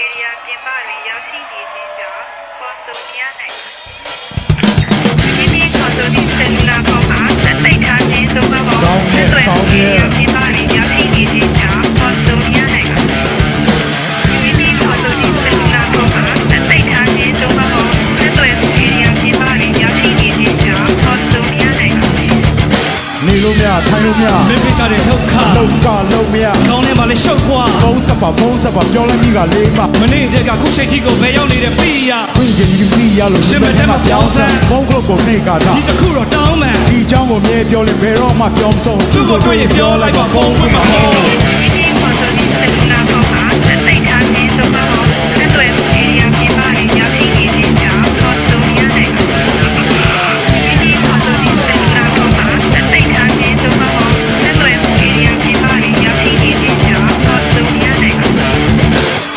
area ပြင်ပတွင်ရောက်ရှိနေခြင်းကြောင့်ပေါ်ဆိုရနိုင်ဒီနေ့ပေါ်ဆိုဒီဆယ်လူလာဖုန်းမှာသက်သိထားခြင်းသို့မဟုတ်ဆက်သွယ်မှု area ပြင်ပတွင်ရောက်ရှိနေခြင်းကြောင့်ပေါ်ဆိုရနိုင်ဒီနေ့ပေါ်ဆိုဒီဆယ်လူလာဖုန်းမှာသက်သိထားခြင်းသို့မဟုတ်ဆက်သွယ်မှု area ပြင်ပတွင်ရောက်ရှိနေခြင်းကြောင့်ပေါ်ဆိုရနိုင်နေလို့မရထိုင်လို့မရမင်းပြကြတဲ့ဒုက္ခလုံးကလုံးမရကောင်းထဲမှာလည်းရှုပ်ကွာဖုံးစပ်ပါပြောလိုက်မိကလေးမမနေ့တည်းကခုချိန်ထိကိုဘယ်ရောက်နေတဲ့ပြီရခွင့်ချင်ယူပြီးရလို့ရှင်မတက်မှာပြောင်းစမ်းဖုံးကလုတ်ကိုနှိတ်ကားဒီတစ်ခုတော့တောင်းမှန်ဒီเจ้าကိုမြဲပြောရင်ဘယ်တော့မှပြောမဆုံးသူ့ကိုတွေ့ရင်ပြောလိုက်ပါဖုံးဖွင့်မှာဟုတ်ဒီပေါ်ဆိုဒီဆက်လူလာဖုန်းမှာသက်သိထားခြင်းသို့မဟုတ်ဆက်သွယ်မှု area ပြင်ပတွင်ရောက်ရှိနေခြင်းကြောင့်ပေါ်ဆိုရနိုင်ဒီပေါ်ဆိုဒီဆက်လူလာဖုန်းမှာသက်သိထားခြင်းသို့မဟုတ်ဆက်သွယ်မှု area ပြင်ပတွင်ရောက်ရှိနေခြင်းကြောင့်ပေါ်ဆိုရနိုင်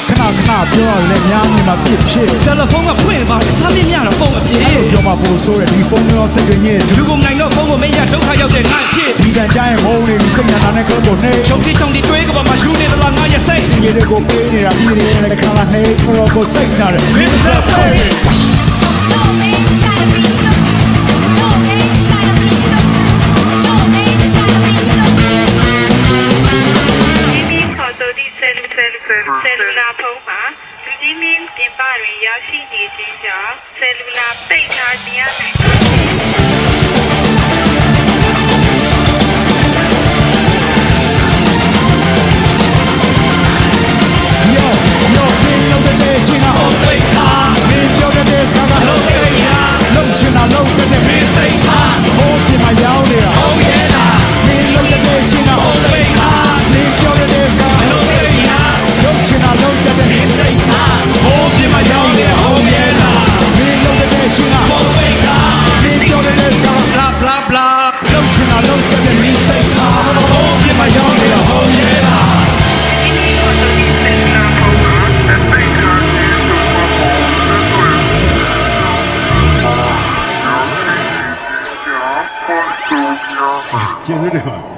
ခဏပြောရလဲများနေမှာဖြစ်တယ်လီဖုန်းကဖွင့်ပါတယ်စားမင်းများတော့ဖုန်းအပြည့်ပြောမှာပို့ဆိုးတယ်ဒီဖုန်းရောစက်ညစ်လူကုန်နိုင်တော့ဖုန်းကိုမင်းရဒုက္ခရောက်တဲ့ငါ့ဖြစ်ဒီတန်ကြိုင်းမုန်းနေပြီစိတ်နာနဲ့ကလုတ်ကိုနှိတ်ချုံတိတွေးကပါမှာယူနေသလားငါရဲ့စိတ်ရှင်ရတဲ့ကိုပေးနေတာဒီနေ့လည်းခါလာနှိတ်ခေါ်ကိုစိတ်နာတယ်မင်းစက်ပေးဆယ်လူလာဖုန်းမှာလူကြီးမင်းပြင်ပတွင်ရောက်ရှိနေခြင်းကြောင့်ဆယ်လူလာပိတ်ထားခြင်းရနိုင်ကျေးဇူးတင်ပါ